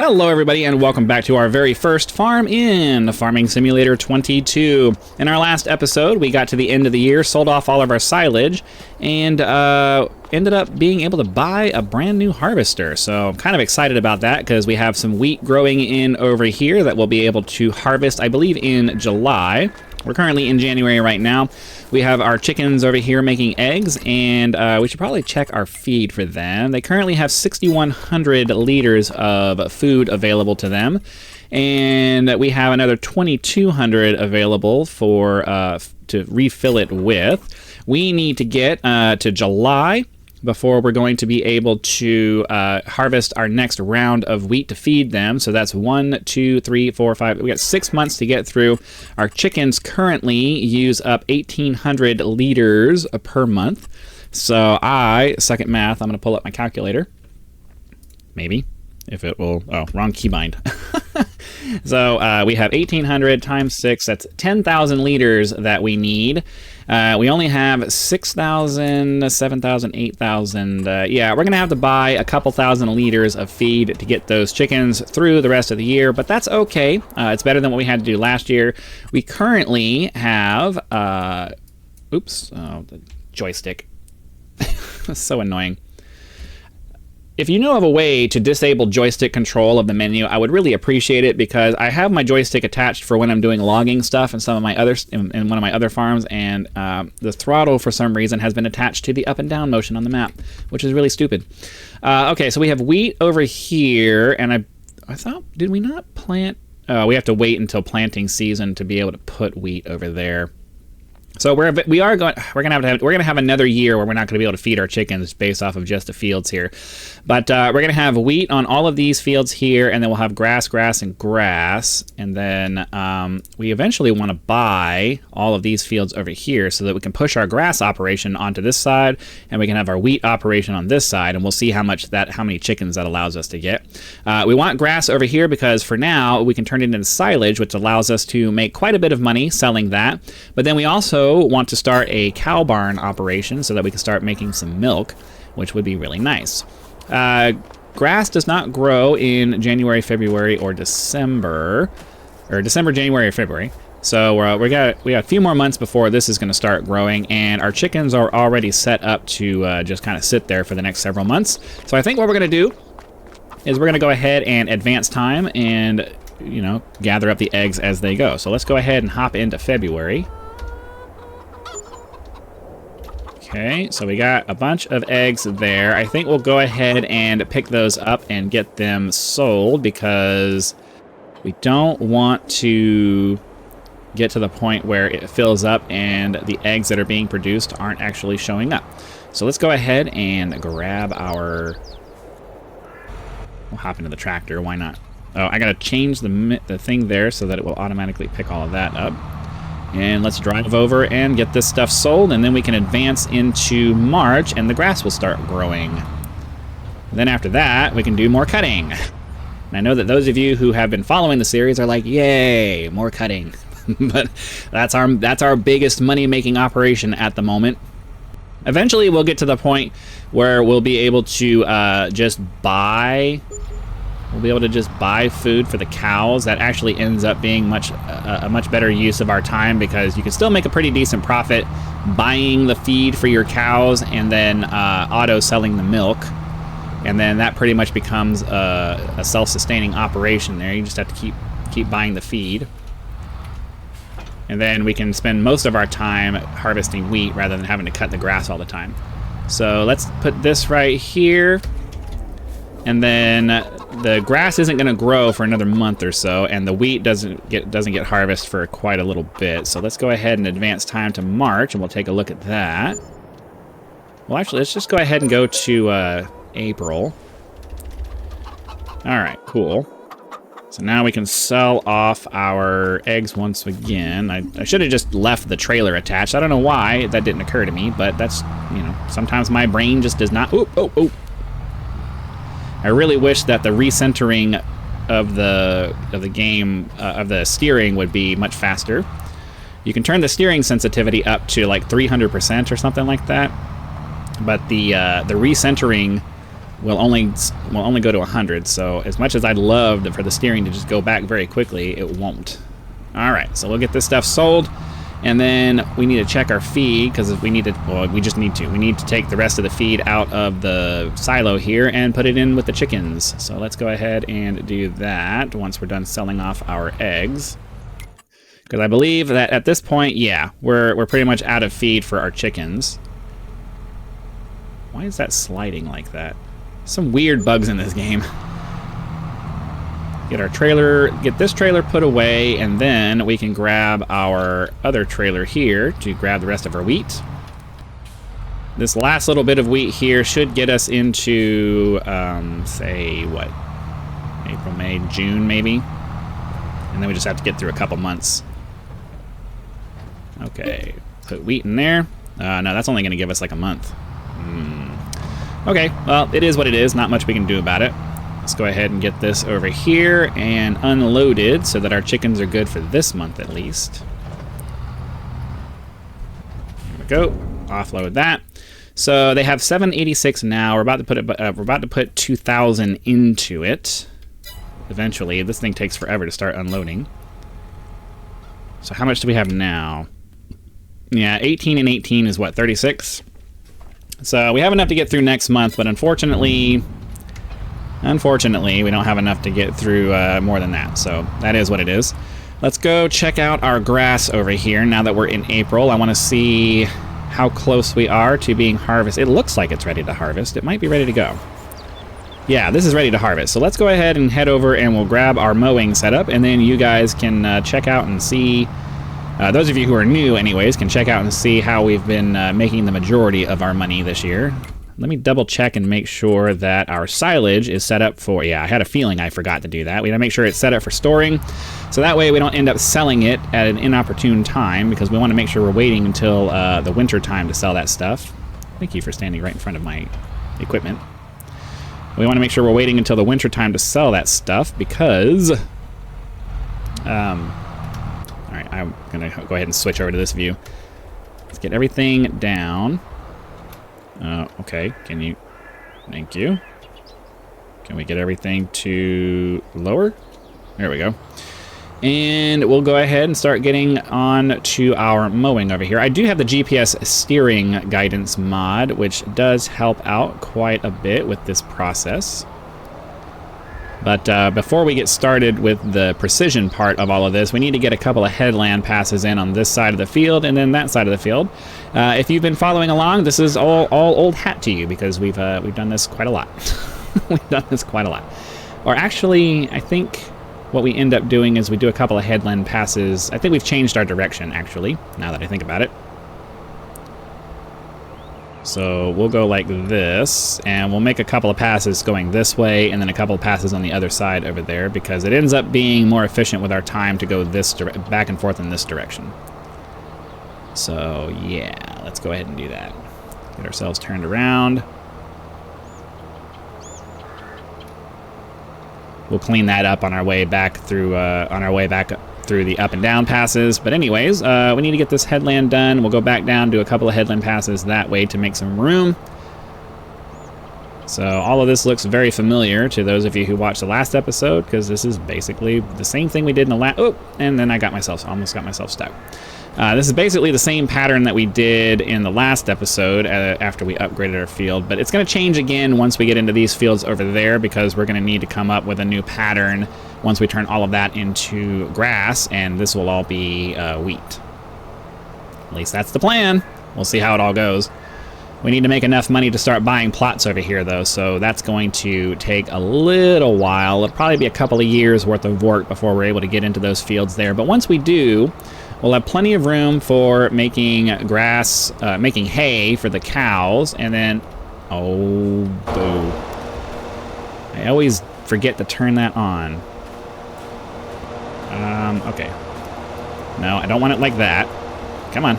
Hello everybody and welcome back to our very first farm in Farming Simulator 22. In our last episode, we got to the end of the year, sold off all of our silage, and ended up being able to buy a brand new harvester. So I'm kind of excited about that because we have some wheat growing in over here that we'll be able to harvest, I believe, in July. We're currently in January right now. We have our chickens over here making eggs, and we should probably check our feed for them. They currently have 6,100 liters of food available to them, and we have another 2,200 available for to refill it with. We need to get to July before we're going to be able to harvest our next round of wheat to feed them. So that's 1, 2, 3, 4, 5. We got 6 months to get through. Our chickens currently use up 1,800 liters per month. So suck at math. I'm going to pull up my calculator. Maybe. If it will. Oh, wrong keybind. So we have 1,800 times 6. That's 10,000 liters that we need. We only have 6,000, 7,000, 8,000. Yeah, we're going to have to buy a couple thousand liters of feed to get those chickens through the rest of the year, but that's okay. It's better than what we had to do last year. We currently have... the joystick. That's so annoying. If you know of a way to disable joystick control of the menu, I would really appreciate it because I have my joystick attached for when I'm doing logging stuff in some of my in one of my other farms, and the throttle for some reason has been attached to the up and down motion on the map, which is really stupid. Okay, so we have wheat over here, and I thought, did we not plant? We have to wait until planting season to be able to put wheat over there. So we're gonna have another year where we're not gonna be able to feed our chickens based off of just the fields here, but we're gonna have wheat on all of these fields here, and then we'll have grass, and grass, and then we eventually want to buy all of these fields over here so that we can push our grass operation onto this side, and we can have our wheat operation on this side, and we'll see how many chickens that allows us to get. We want grass over here because for now we can turn it into silage, which allows us to make quite a bit of money selling that. But then we also want to start a cow barn operation so that we can start making some milk, which would be really nice. Grass does not grow in January, February, or December, January, or February. So we got a few more months before this is going to start growing, and our chickens are already set up to just kind of sit there for the next several months. So I think what we're going to do is we're going to go ahead and advance time and, gather up the eggs as they go. So let's go ahead and hop into February. Okay, so we got a bunch of eggs there. I think we'll go ahead and pick those up and get them sold because we don't want to get to the point where it fills up and the eggs that are being produced aren't actually showing up. So let's go ahead and grab our... We'll hop into the tractor, why not? Oh, I gotta change the thing there so that it will automatically pick all of that up. And let's drive over and get this stuff sold, and then we can advance into March, and the grass will start growing. Then after that, we can do more cutting. And I know that those of you who have been following the series are like, yay, more cutting. But that's our biggest money-making operation at the moment. Eventually, we'll get to the point where we'll be able to just buy... We'll be able to just buy food for the cows. That actually ends up being a much better use of our time because you can still make a pretty decent profit buying the feed for your cows and then auto-selling the milk. And then that pretty much becomes a self-sustaining operation there. You just have to keep buying the feed. And then we can spend most of our time harvesting wheat rather than having to cut the grass all the time. So let's put this right here. And then the grass isn't going to grow for another month or so, and the wheat doesn't get harvested for quite a little bit. So let's go ahead and advance time to March, and we'll take a look at that. Well, actually, let's just go ahead and go to April. All right, cool. So now we can sell off our eggs once again. I should have just left the trailer attached. I don't know why that didn't occur to me, but that's, sometimes my brain just does not... Oh. I really wish that the recentering of the game of the steering would be much faster. You can turn the steering sensitivity up to like 300% or something like that, but the recentering will only go to 100. So as much as I'd love for the steering to just go back very quickly, it won't. All right, so we'll get this stuff sold, and then we need to check our feed because we need to. Well, we just need to. We need to take the rest of the feed out of the silo here and put it in with the chickens. So let's go ahead and do that once we're done selling off our eggs. Because I believe that at this point, yeah, we're pretty much out of feed for our chickens. Why is that sliding like that? Some weird bugs in this game. Get our trailer, get this trailer put away, and then we can grab our other trailer here to grab the rest of our wheat. This last little bit of wheat here should get us into, say, what? April, May, June, maybe? And then we just have to get through a couple months. Okay, put wheat in there. No, that's only going to give us like a month. Okay, well, it is what it is. Not much we can do about it. Let's go ahead and get this over here and unloaded so that our chickens are good for this month at least. Here we go. Offload that. So they have 786 now. We're about to put 2,000 into it. Eventually, this thing takes forever to start unloading. So how much do we have now? Yeah, 18 and 18 is what, 36? So we have enough to get through next month, but unfortunately, we don't have enough to get through more than that. So that is what it is. Let's go check out our grass over here now that we're in April. I want to see how close we are to being harvested. It looks like it's ready to harvest. It might be ready to go. Yeah, this is ready to harvest. So let's go ahead and head over and we'll grab our mowing setup, and then you guys can check out and see. Those of you who are new, anyways, can check out and see how we've been making the majority of our money this year. Let me double check and make sure that our silage is set up for... Yeah, I had a feeling I forgot to do that. We gotta make sure it's set up for storing, so that way we don't end up selling it at an inopportune time, because we want to make sure we're waiting until the winter time to sell that stuff. Thank you for standing right in front of my equipment. We want to make sure we're waiting until the winter time to sell that stuff, because... Alright, I'm going to go ahead and switch over to this view. Let's get everything down. Okay, can you... Thank you. Can we get everything to lower? There we go. And we'll go ahead and start getting on to our mowing over here. I do have the GPS steering guidance mod, which does help out quite a bit with this process. But before we get started with the precision part of all of this, we need to get a couple of headland passes in on this side of the field and then that side of the field. If you've been following along, this is all old hat to you, because we've done this quite a lot. We've done this quite a lot. Or actually, I think what we end up doing is we do a couple of headland passes. I think we've changed our direction, actually, now that I think about it. So we'll go like this, and we'll make a couple of passes going this way, and then a couple of passes on the other side over there, because it ends up being more efficient with our time to go this back and forth in this direction. So yeah, let's go ahead and do that. Get ourselves turned around. We'll clean that up on our way back through through the up and down passes. But anyways, we need to get this headland done. We'll go back down, do a couple of headland passes that way to make some room. So all of this looks very familiar to those of you who watched the last episode, because this is basically the same thing we did in the last... Oh, and then I almost got myself stuck. This is basically the same pattern that we did in the last episode after we upgraded our field, but it's going to change again once we get into these fields over there, because we're going to need to come up with a new pattern once we turn all of that into grass, and this will all be wheat. At least that's the plan. We'll see how it all goes. We need to make enough money to start buying plots over here, though, so that's going to take a little while. It'll probably be a couple of years worth of work before we're able to get into those fields there, but once we do, we'll have plenty of room for making grass, making hay for the cows, and then... Oh, boo. I always forget to turn that on. Okay. No, I don't want it like that. Come on.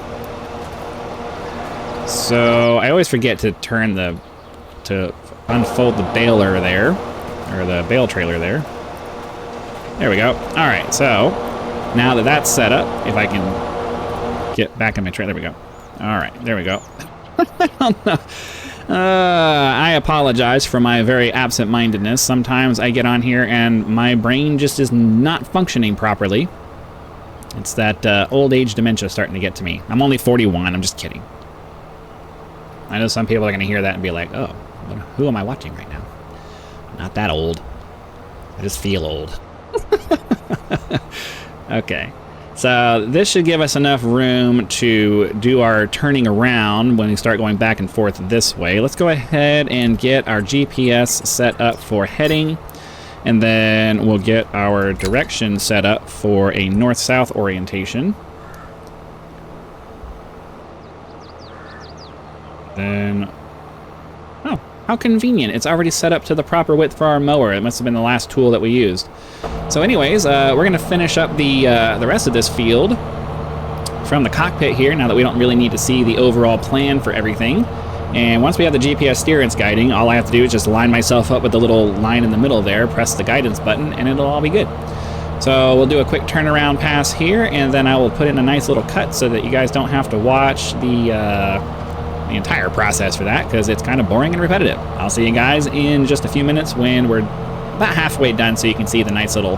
So, I always forget to turn to unfold the baler there, or the bale trailer there. There we go. Alright, so... Now that that's set up, if I can get back in my trailer, there we go. All right, there we go. I don't know. I apologize for my very absent-mindedness. Sometimes I get on here and my brain just is not functioning properly. It's that old age dementia starting to get to me. I'm only 41. I'm just kidding. I know some people are going to hear that and be like, oh, who am I watching right now? I'm not that old. I just feel old. Okay. So this should give us enough room to do our turning around when we start going back and forth this way. Let's go ahead and get our GPS set up for heading, and then we'll get our direction set up for a north-south orientation. Then, oh, how convenient. It's already set up to the proper width for our mower. It must have been the last tool that we used. So anyways, we're going to finish up the rest of this field from the cockpit here, now that we don't really need to see the overall plan for everything. And once we have the GPS steerance guiding, all I have to do is just line myself up with the little line in the middle there, press the guidance button, and it'll all be good. So we'll do a quick turnaround pass here, and then I will put in a nice little cut so that you guys don't have to watch the entire process for that, because it's kind of boring and repetitive. I'll see you guys in just a few minutes when we're about halfway done, so you can see the nice little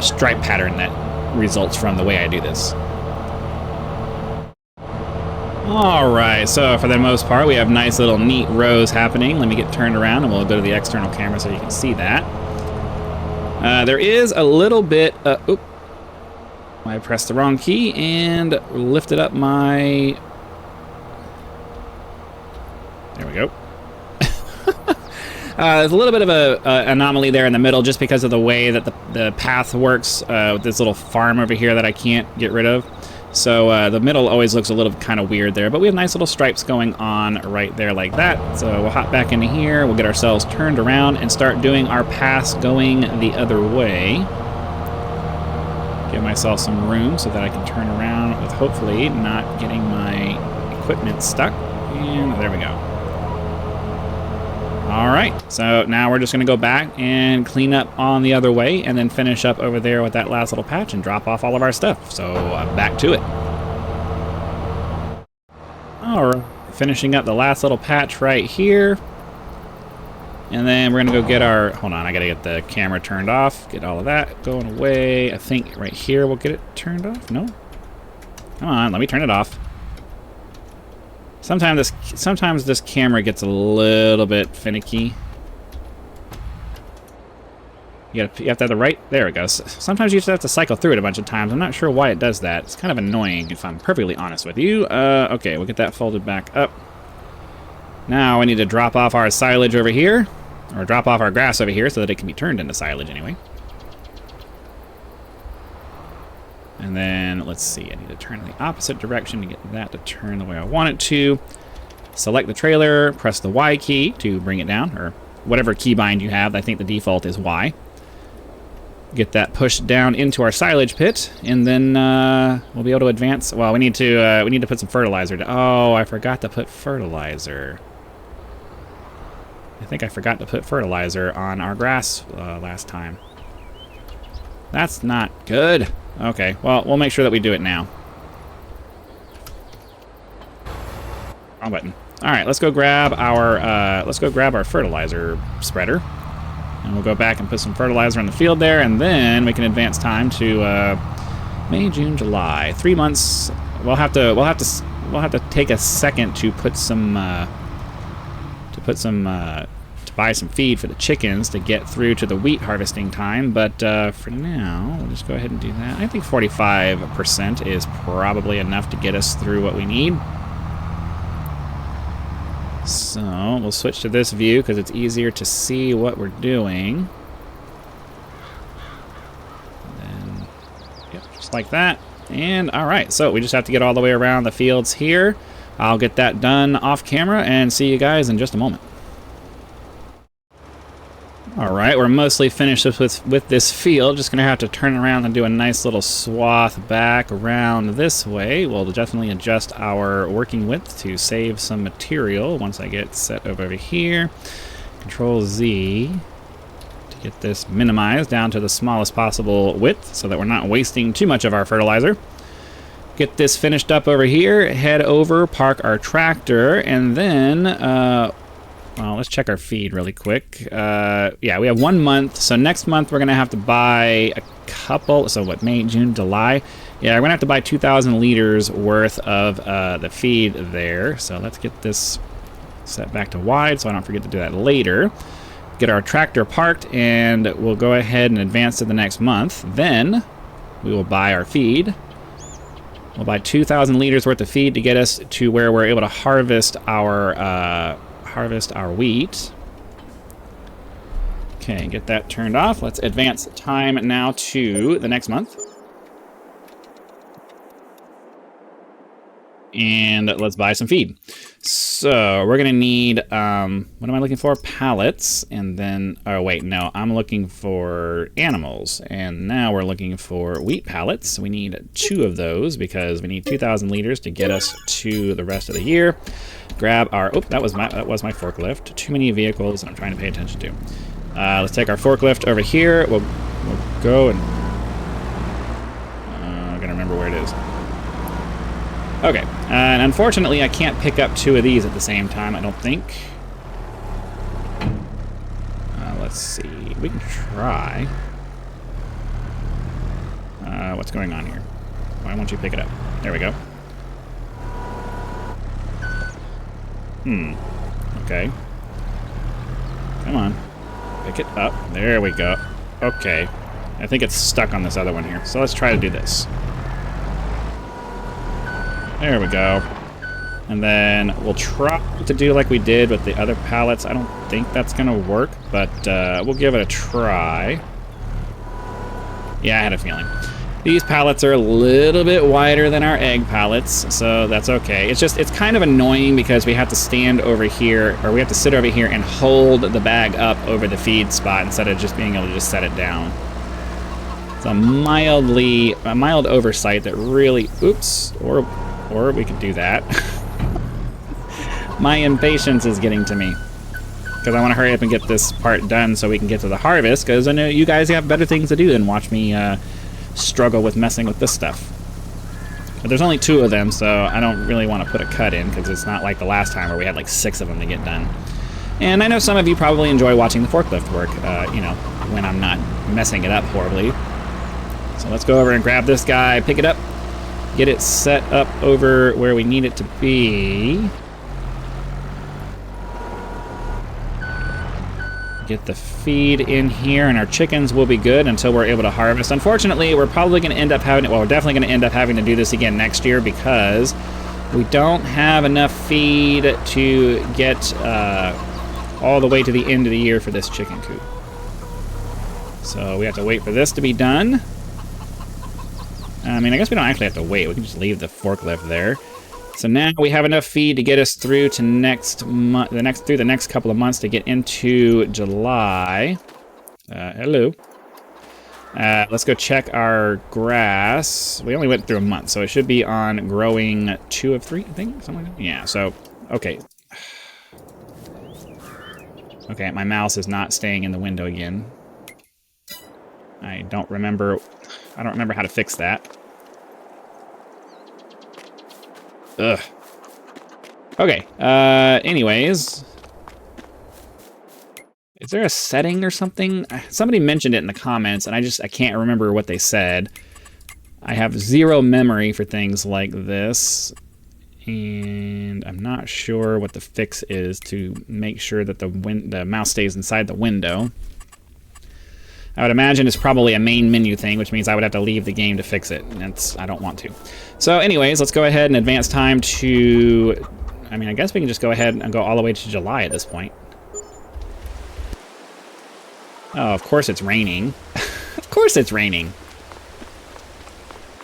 stripe pattern that results from the way I do this. Alright, so for the most part we have nice little neat rows happening. Let me get turned around and we'll go to the external camera so you can see that. There is a little bit, oop, I pressed the wrong key and lifted up my, there we go. There's a little bit of a anomaly there in the middle just because of the way that the path works with this little farm over here that I can't get rid of. So the middle always looks a little kind of weird there, but we have nice little stripes going on right there like that. So we'll hop back into here, we'll get ourselves turned around and start doing our pass going the other way. Give myself some room so that I can turn around with hopefully not getting my equipment stuck. And there we go. Alright, so now we're just going to go back and clean up on the other way and then finish up over there with that last little patch and drop off all of our stuff. So back to it. Alright, finishing up the last little patch right here. And then we're going to go get our, hold on, I got to get the camera turned off, get all of that going away. I think right here we'll get it turned off. No? Come on, let me turn it off. Sometimes this camera gets a little bit finicky. You have to have the right, there it goes. Sometimes you just have to cycle through it a bunch of times. I'm not sure why it does that. It's kind of annoying if I'm perfectly honest with you. Okay, we'll get that folded back up. Now I need to drop off our silage over here, or drop off our grass over here so that it can be turned into silage anyway. And then, let's see, I need to turn in the opposite direction to get that to turn the way I want it to. Select the trailer, press the Y key to bring it down, or whatever keybind you have. I think the default is Y. Get that pushed down into our silage pit, and then we'll be able to advance. Well, we need to put some fertilizer down. Oh, I forgot to put fertilizer. I think I forgot to put fertilizer on our grass last time. That's not good. Okay, well, we'll make sure that we do it now. Wrong button. All right, let's go grab our fertilizer spreader, and we'll go back and put some fertilizer in the field there, and then we can advance time to May, June, July. 3 months. We'll have to take a second to put some to buy some feed for the chickens to get through to the wheat harvesting time, but for now, we'll just go ahead and do that. I think 45% is probably enough to get us through what we need. So we'll switch to this view because it's easier to see what we're doing. And then, yep, just like that. And all right, so we just have to get all the way around the fields here. I'll get that done off camera and see you guys in just a moment. Alright, we're mostly finished with this field. Just going to have to turn around and do a nice little swath back around this way. We'll definitely adjust our working width to save some material once I get set over here. Control Z to get this minimized down to the smallest possible width so that we're not wasting too much of our fertilizer. Get this finished up over here, head over, park our tractor, and then well, let's check our feed really quick. Yeah, we have 1 month. So next month we're going to have to buy a couple. So what, May, June, July? Yeah, we're going to have to buy 2,000 liters worth of the feed there. So let's get this set back to wide so I don't forget to do that later. Get our tractor parked, and we'll go ahead and advance to the next month. Then we will buy our feed. We'll buy 2,000 liters worth of feed to get us to where we're able to harvest our wheat. Okay, get that turned off. Let's advance time now to the next month. And let's buy some feed. So we're gonna need, what am I looking for? Pallets, and then, oh wait, no, I'm looking for animals. And now we're looking for wheat pallets. We need 2 of those because we need 2,000 liters to get us to the rest of the year. Grab our, oh, that was my forklift. Too many vehicles I'm trying to pay attention to. Let's take our forklift over here. We'll go and, I gotta remember where it is. Okay, and unfortunately I can't pick up 2 of these at the same time, I don't think. Let's see, we can try. What's going on here? Why won't you pick it up? There we go. Okay. Come on, pick it up. There we go. Okay, I think it's stuck on this other one here, so let's try to do this. There we go. And then we'll try to do like we did with the other pallets. I don't think that's going to work, but we'll give it a try. Yeah, I had a feeling. These pallets are a little bit wider than our egg pallets, so that's okay. It's kind of annoying because we have to stand over here, or we have to sit over here and hold the bag up over the feed spot instead of just being able to just set it down. It's a mild oversight that really, oops, or we could do that. My impatience is getting to me. Because I want to hurry up and get this part done so we can get to the harvest, because I know you guys have better things to do than watch me struggle with messing with this stuff. But there's only 2 of them, so I don't really want to put a cut in, because it's not like the last time where we had like 6 of them to get done. And I know some of you probably enjoy watching the forklift work, you know, when I'm not messing it up horribly. So let's go over and grab this guy, pick it up, get it set up over where we need it to be. Get the feed in here, and our chickens will be good until we're able to harvest. Unfortunately, we're probably going to end up having, well, we're definitely going to end up having to do this again next year because we don't have enough feed to get all the way to the end of the year for this chicken coop. So we have to wait for this to be done. I mean, I guess we don't actually have to wait. We can just leave the forklift there. So now we have enough feed to get us through to through the next couple of months to get into July. Hello. Let's go check our grass. We only went through a month, so it should be on growing 2 of 3, I think, something like that. Yeah. So okay. Okay, my mouse is not staying in the window again. I don't remember how to fix that. Ugh. Okay, anyways. Is there a setting or something? Somebody mentioned it in the comments, and I can't remember what they said. I have 0 memory for things like this, and I'm not sure what the fix is to make sure that the mouse stays inside the window. I would imagine it's probably a main menu thing, which means I would have to leave the game to fix it, and I don't want to. So anyways, let's go ahead and advance time to, I mean, I guess we can just go ahead and go all the way to July at this point. Oh, of course it's raining. Of course it's raining.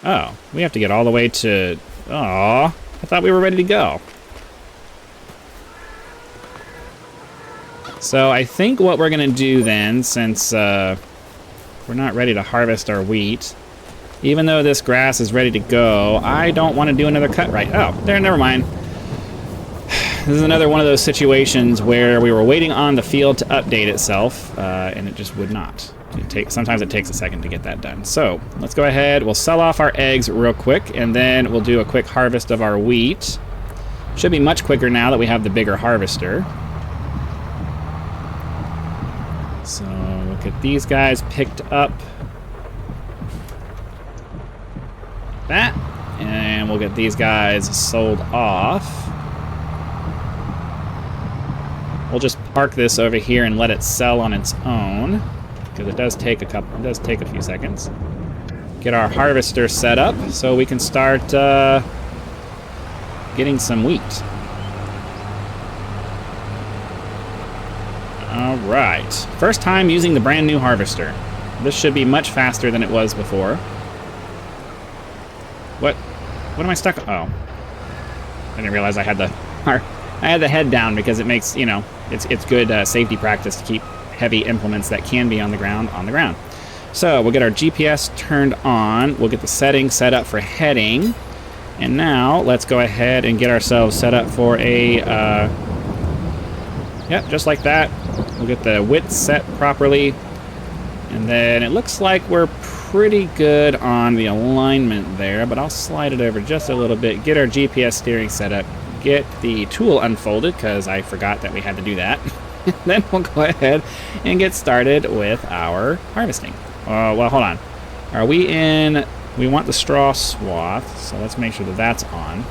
Oh, we have to get all the way to, aw, I thought we were ready to go. So I think what we're gonna do then, since we're not ready to harvest our wheat, even though this grass is ready to go, I don't want to do another cut right. Oh, there, never mind. This is another one of those situations where we were waiting on the field to update itself, and it just would not. Sometimes it takes a second to get that done. So let's go ahead, we'll sell off our eggs real quick, and then we'll do a quick harvest of our wheat. Should be much quicker now that we have the bigger harvester. So we'll get these guys picked up. That. And we'll get these guys sold off. We'll just park this over here and let it sell on its own, because it does take a few seconds. Get our harvester set up so we can start getting some wheat. All right. First time using the brand new harvester. This should be much faster than it was before. What am I stuck on? Oh. I didn't realize I had the head down, because it makes, you know, it's good safety practice to keep heavy implements that can be on the ground. So we'll get our GPS turned on. We'll get the settings set up for heading. And now let's go ahead and get ourselves set up for a, yep, just like that. We'll get the width set properly. And then it looks like we're pretty good on the alignment there, but I'll slide it over just a little bit, get our GPS steering set up, get the tool unfolded, because I forgot that we had to do that. Then we'll go ahead and get started with our harvesting. Well, hold on. Are we in... We want the straw swath, so let's make sure that that's on.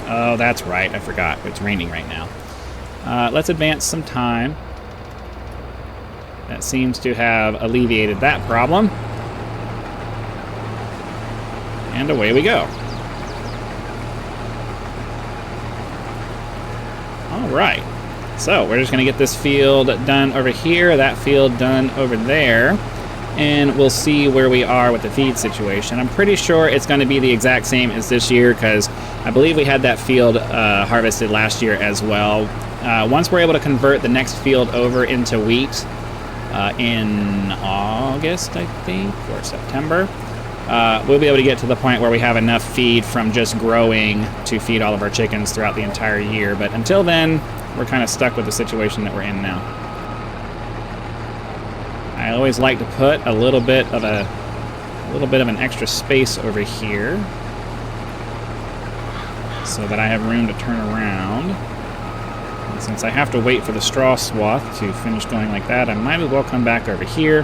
Oh, that's right. I forgot. It's raining right now. Let's advance some time. That seems to have alleviated that problem. And away we go. All right. So we're just going to get this field done over here, that field done over there, and we'll see where we are with the feed situation. I'm pretty sure it's going to be the exact same as this year, because I believe we had that field harvested last year as well. Once we're able to convert the next field over into wheat in August, I think, or September, we'll be able to get to the point where we have enough feed from just growing to feed all of our chickens throughout the entire year. But until then, we're kind of stuck with the situation that we're in now. I always like to put a little bit of an extra space over here, so that I have room to turn around. And since I have to wait for the straw swath to finish going like that, I might as well come back over here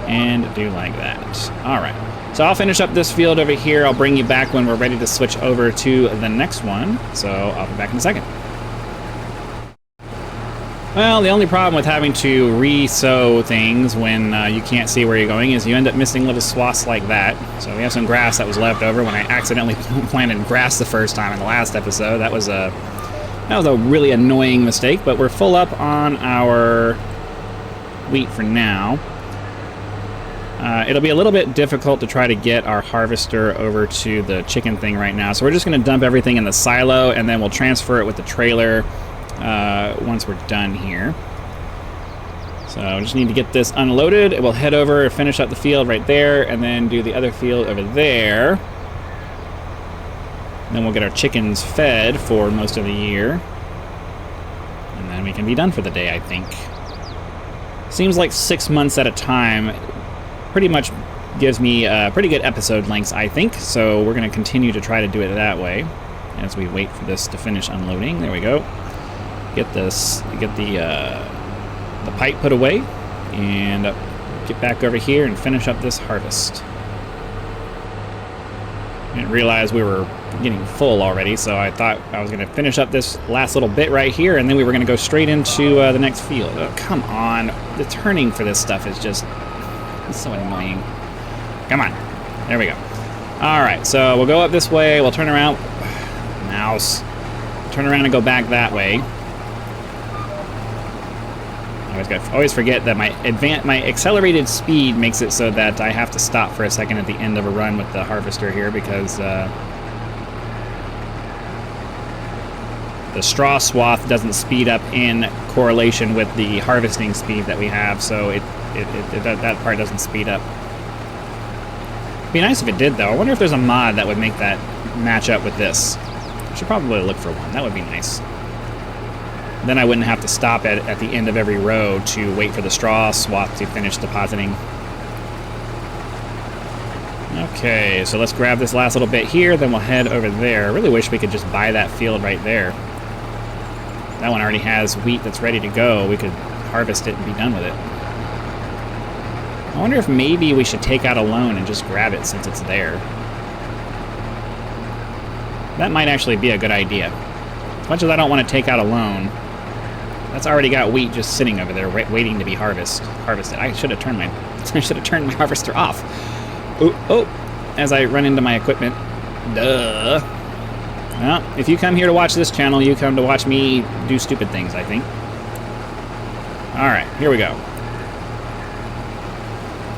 and do like that. All right. So I'll finish up this field over here. I'll bring you back when we're ready to switch over to the next one. So I'll be back in a second. Well, the only problem with having to re-sow things when you can't see where you're going is you end up missing little swaths like that. So we have some grass that was left over when I accidentally planted grass the first time in the last episode. That was a really annoying mistake, but we're full up on our wheat for now. It'll be a little bit difficult to try to get our harvester over to the chicken thing right now, so we're just going to dump everything in the silo, and then we'll transfer it with the trailer once we're done here. So we just need to get this unloaded. We'll head over and finish up the field right there, and then do the other field over there. And then we'll get our chickens fed for most of the year. And then we can be done for the day, I think. Seems like 6 months at a time pretty much gives me pretty good episode lengths, I think. So we're going to continue to try to do it that way as we wait for this to finish unloading. There we go. Get the pipe put away, and get back over here and finish up this harvest. I didn't realize we were getting full already, so I thought I was going to finish up this last little bit right here, and then we were going to go straight into the next field. Oh, come on. The turning for this stuff is just... it's so annoying. Come on. There we go. All right, so we'll go up this way. We'll turn around. Mouse. Turn around and go back that way. I always forget that my accelerated speed makes it so that I have to stop for a second at the end of a run with the harvester here, because the straw swath doesn't speed up in correlation with the harvesting speed that we have, so that part doesn't speed up. It'd be nice if it did, though. I wonder if there's a mod that would make that match up with this. I should probably look for one. That would be nice. Then I wouldn't have to stop at the end of every row to wait for the straw swath to finish depositing. Okay, so let's grab this last little bit here, then we'll head over there. I really wish we could just buy that field right there. That one already has wheat that's ready to go. We could harvest it and be done with it. I wonder if maybe we should take out a loan and just grab it since it's there. That might actually be a good idea. As much as I don't want to take out a loan, that's already got wheat just sitting over there waiting to be harvested. I should have turned my harvester off. Oh, as I run into my equipment. Duh. Well, if you come here to watch this channel, you come to watch me do stupid things, I think. Alright, here we go.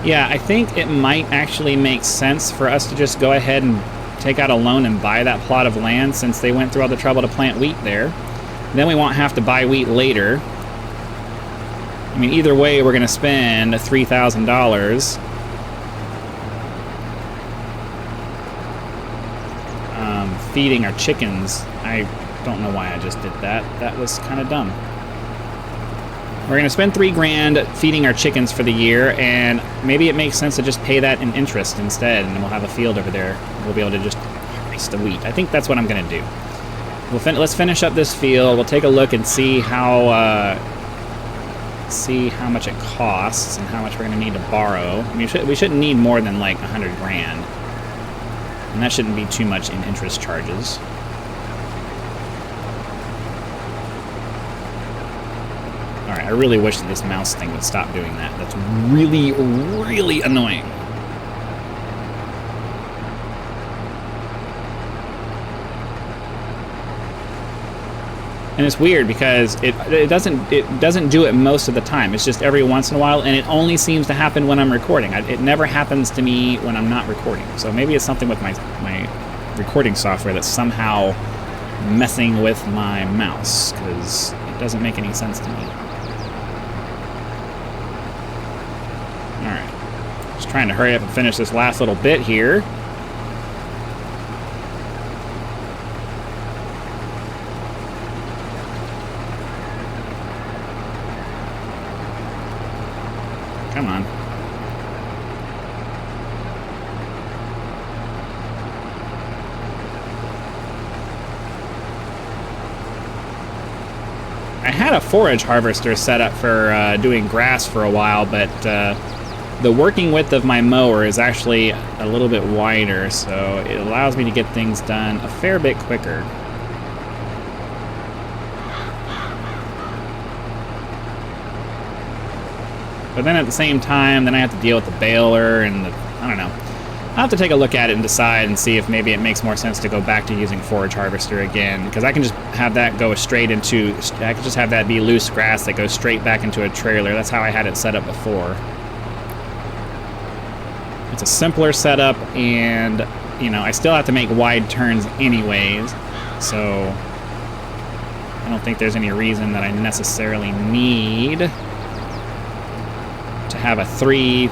Yeah, I think it might actually make sense for us to just go ahead and take out a loan and buy that plot of land since they went through all the trouble to plant wheat there. Then we won't have to buy wheat later. I mean, either way, we're going to spend $3,000 feeding our chickens. I don't know why I just did that. That was kind of dumb. We're going to spend $3,000 feeding our chickens for the year, and maybe it makes sense to just pay that in interest instead, and then we'll have a field over there. We'll be able to just harvest the wheat. I think that's what I'm going to do. Let's finish up this field. We'll take a look and see how much it costs and how much we're going to need to borrow. I mean, we shouldn't need more than like $100,000, and that shouldn't be too much in interest charges. All right, I really wish that this mouse thing would stop doing that. That's really, really annoying. And it's weird because it doesn't do it most of the time. It's just every once in a while, and it only seems to happen when I'm recording. It never happens to me when I'm not recording. So maybe it's something with my recording software that's somehow messing with my mouse, because it doesn't make any sense to me. All right, just trying to hurry up and finish this last little bit here. Come on. I had a forage harvester set up for doing grass for a while, but the working width of my mower is actually a little bit wider, so it allows me to get things done a fair bit quicker. But then at the same time, then I have to deal with the baler and I don't know. I'll have to take a look at it and decide and see if maybe it makes more sense to go back to using forage harvester again, because I can just have that go straight into, I can just have that be loose grass that goes straight back into a trailer. That's how I had it set up before. It's a simpler setup, and you know, I still have to make wide turns anyways, so I don't think there's any reason that I necessarily need to have a three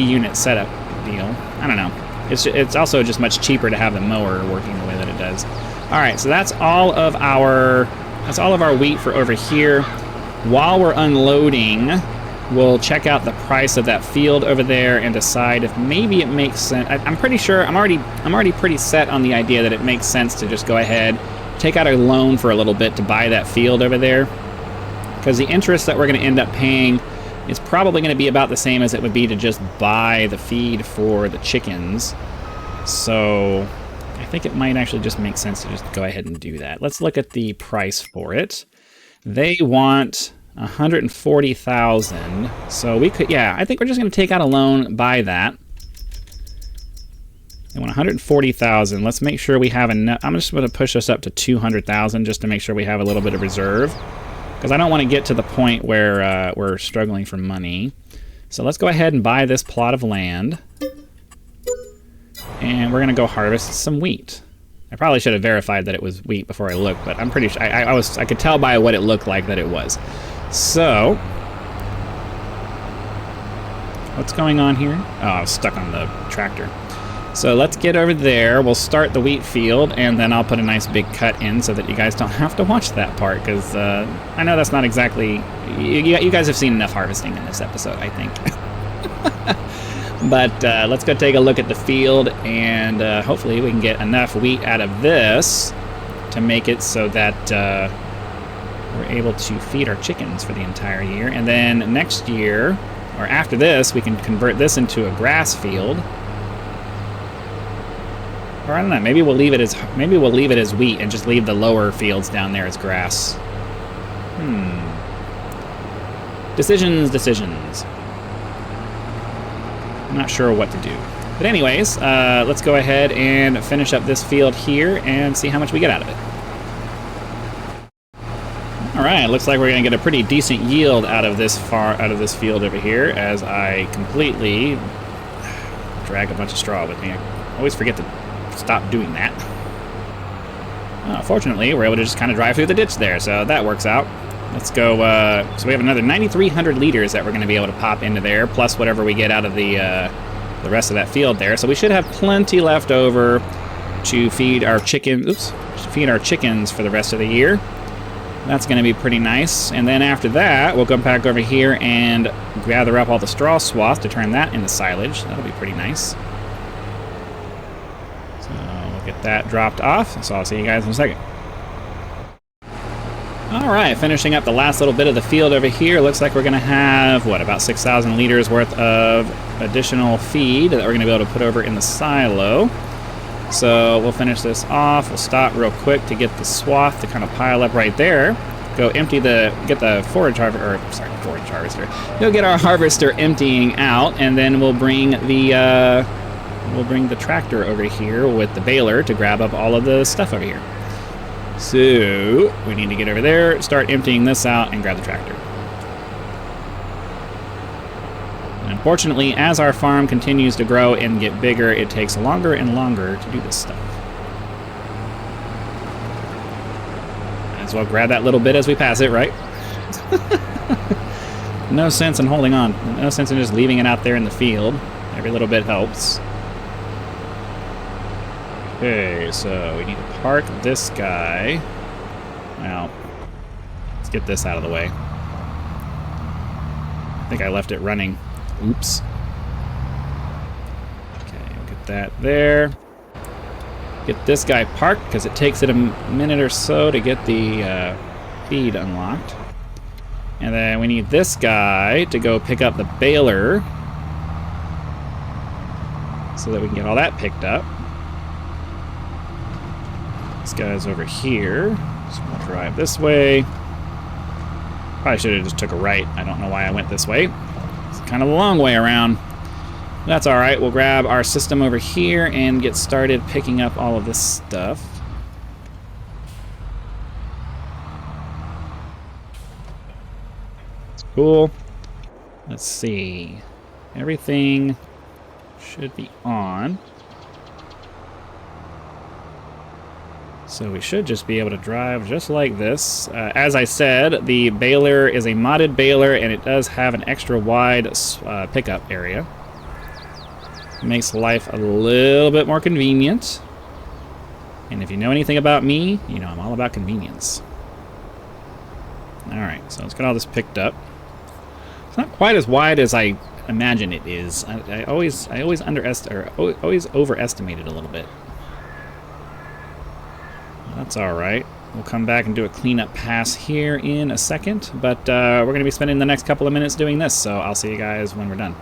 unit setup deal. I don't know. It's also just much cheaper to have the mower working the way that it does. All right, so that's all of our wheat for over here. While we're unloading, we'll check out the price of that field over there and decide if maybe it makes sense. I'm pretty sure I'm already pretty set on the idea that it makes sense to just go ahead, take out a loan for a little bit to buy that field over there, because the interest that we're going to end up paying is probably going to be about the same as it would be to just buy the feed for the chickens. So I think it might actually just make sense to just go ahead and do that. Let's look at the price for it. They want 140,000. So we could, yeah, I think we're just going to take out a loan, buy that. They want 140,000. Let's make sure we have enough. I'm just going to push us up to 200,000 just to make sure we have a little bit of reserve, because I don't want to get to the point where we're struggling for money. So let's go ahead and buy this plot of land. And we're going to go harvest some wheat. I probably should have verified that it was wheat before I looked, but I'm pretty sure I could tell by what it looked like that it was. So what's going on here? Oh, I was stuck on the tractor. So let's get over there. We'll start the wheat field, and then I'll put a nice big cut in so that you guys don't have to watch that part, because I know that's not exactly... You guys have seen enough harvesting in this episode, I think. But let's go take a look at the field, and hopefully we can get enough wheat out of this to make it so that we're able to feed our chickens for the entire year. And then next year, or after this, we can convert this into a grass field. Or I don't know, maybe we'll leave it as wheat and just leave the lower fields down there as grass. Decisions. I'm not sure what to do. But anyways, let's go ahead and finish up this field here and see how much we get out of it. All right, looks like we're gonna get a pretty decent yield out of this field over here as I completely drag a bunch of straw with me. I always forget to stop doing that. Fortunately, we're able to just kind of drive through the ditch there, so that works out. Let's go, so we have another 9,300 liters that we're going to be able to pop into there, plus whatever we get out of the rest of that field there. So we should have plenty left over to feed our chickens for the rest of the year. That's going to be pretty nice. And then after that, we'll come back over here and gather up all the straw swath to turn that into silage. That'll be pretty nice. So we'll get that dropped off. So I'll see you guys in a second. All right, finishing up the last little bit of the field over here. Looks like we're going to have, what, about 6,000 liters worth of additional feed that we're going to be able to put over in the silo. So we'll finish this off. We'll stop real quick to get the swath to kind of pile up right there. Go empty get the forage harvester. Go get our harvester emptying out, and then we'll bring the tractor over here with the baler to grab up all of the stuff over here. So we need to get over there, start emptying this out, and grab the tractor. And unfortunately, as our farm continues to grow and get bigger, it takes longer and longer to do this stuff. Might as well grab that little bit as we pass it, right? No sense in holding on. No sense in just leaving it out there in the field. Every little bit helps. Okay, so we need to park this guy. Well, let's get this out of the way. I think I left it running. Oops. Okay, we'll get that there. Get this guy parked because it takes it a minute or so to get the feed unlocked. And then we need this guy to go pick up the baler so that we can get all that picked up. This guy's over here, so we'll drive this way. Probably should have just took a right. I don't know why I went this way. It's kind of a long way around. That's all right. We'll grab our system over here and get started picking up all of this stuff. Cool. Let's see. Everything should be on. So we should just be able to drive just like this. As I said, the baler is a modded baler, and it does have an extra wide pickup area. It makes life a little bit more convenient. And if you know anything about me, you know I'm all about convenience. Alright, so let's get all this picked up. It's not quite as wide as I imagine it is. I always overestimate it a little bit. That's all right. We'll come back and do a cleanup pass here in a second, but we're going to be spending the next couple of minutes doing this, so I'll see you guys when we're done.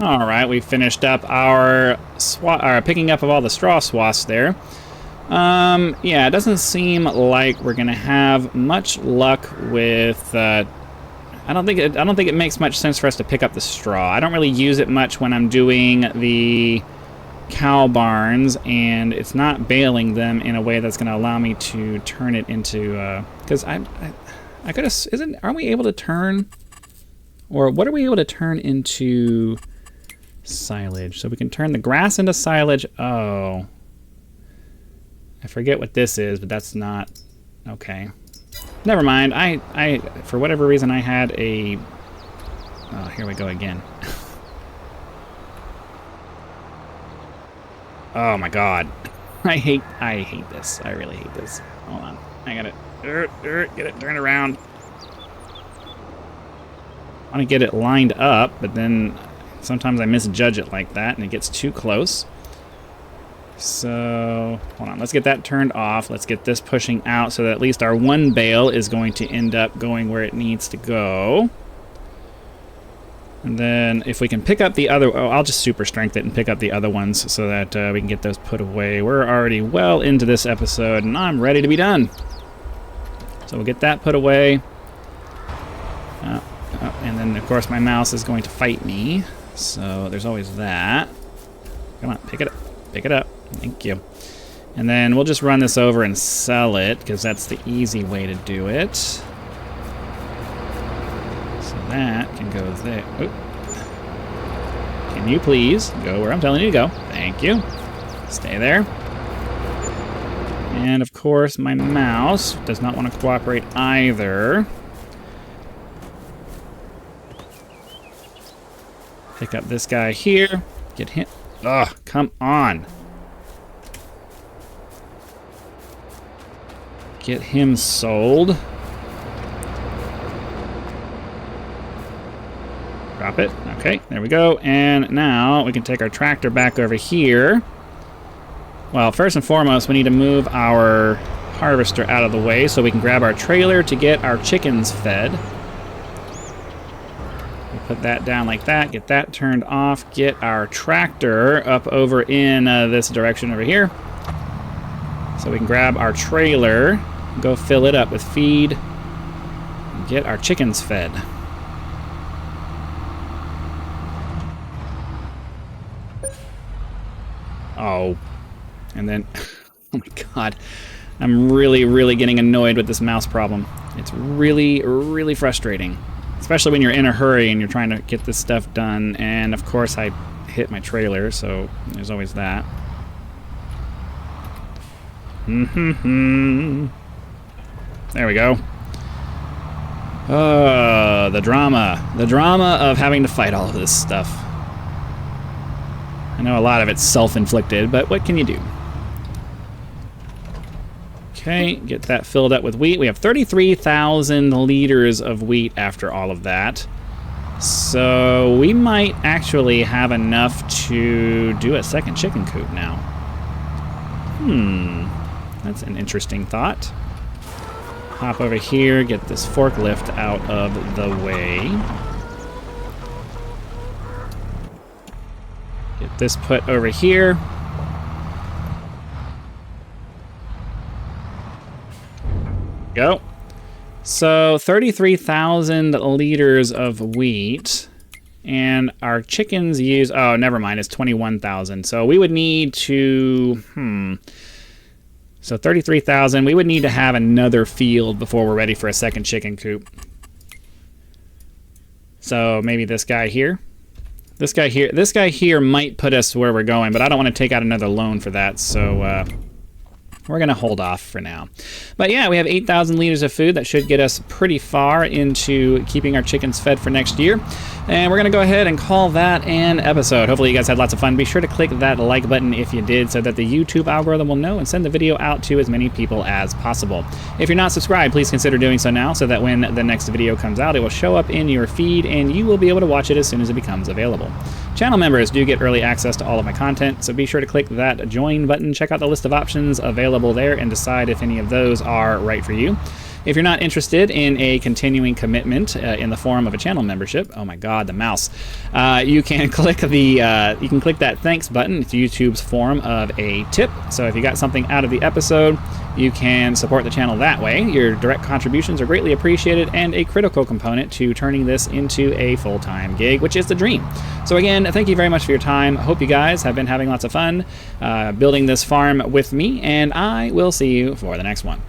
All right, we finished up our picking up of all the straw swaths there. Yeah, it doesn't seem like we're going to have much luck with. I don't think it makes much sense for us to pick up the straw. I don't really use it much when I'm doing the cow barns, and it's not baling them in a way that's going to allow me to turn it into because I could have aren't we able to turn, or what are we able to turn into silage? So we can turn the grass into silage. Oh, I forget what this is, but that's not okay. Never mind. I for whatever reason I had a oh, here we go again. Oh my god. I hate this. I really hate this. Hold on. I gotta get it turned around. I want to get it lined up, but then sometimes I misjudge it like that and it gets too close. So, hold on. Let's get that turned off. Let's get this pushing out so that at least our one bale is going to end up going where it needs to go. And then if we can pick up the other... Oh, I'll just super strength it and pick up the other ones so that we can get those put away. We're already well into this episode, and I'm ready to be done. So we'll get that put away. And then, of course, my mouse is going to fight me. So there's always that. Come on, pick it up. Pick it up. Thank you. And then we'll just run this over and sell it, because that's the easy way to do it. So that can go there. Oop. Can you please go where I'm telling you to go? Thank you. Stay there. And, of course, my mouse does not want to cooperate either. Pick up this guy here. Get him. Ugh, come on. Get him sold. Drop it. Okay, there we go. And now we can take our tractor back over here. Well, first and foremost, we need to move our harvester out of the way so we can grab our trailer to get our chickens fed. Put that down like that, get that turned off, get our tractor up over in this direction over here. So we can grab our trailer, go fill it up with feed, and get our chickens fed. Oh, and then, oh my god, I'm really getting annoyed with this mouse problem. It's really frustrating. Especially when you're in a hurry and you're trying to get this stuff done. And of course I hit my trailer, so there's always that. There we go. The drama. The drama of having to fight all of this stuff. I know a lot of it's self-inflicted, but what can you do? Okay, get that filled up with wheat. We have 33,000 liters of wheat after all of that. So we might actually have enough to do a second chicken coop now. That's an interesting thought. Hop over here, get this forklift out of the way. Get this put over here. Go. So 33,000 liters of wheat, and our chickens use, oh, never mind, it's 21,000. So we would need to, so 33,000, we would need to have another field before we're ready for a second chicken coop. So maybe this guy here. This guy here might put us where we're going, but I don't want to take out another loan for that, so we're going to hold off for now. But yeah, we have 8,000 liters of food. That should get us pretty far into keeping our chickens fed for next year. And we're going to go ahead and call that an episode. Hopefully you guys had lots of fun. Be sure to click that like button if you did so that the YouTube algorithm will know and send the video out to as many people as possible. If you're not subscribed, please consider doing so now so that when the next video comes out, it will show up in your feed and you will be able to watch it as soon as it becomes available. Channel members do get early access to all of my content, so be sure to click that join button, check out the list of options available there, and decide if any of those are right for you. If you're not interested in a continuing commitment in the form of a channel membership, oh my god, the mouse, you can click that thanks button. It's YouTube's form of a tip. So if you got something out of the episode, you can support the channel that way. Your direct contributions are greatly appreciated and a critical component to turning this into a full-time gig, which is the dream. So again, thank you very much for your time. I hope you guys have been having lots of fun building this farm with me, and I will see you for the next one.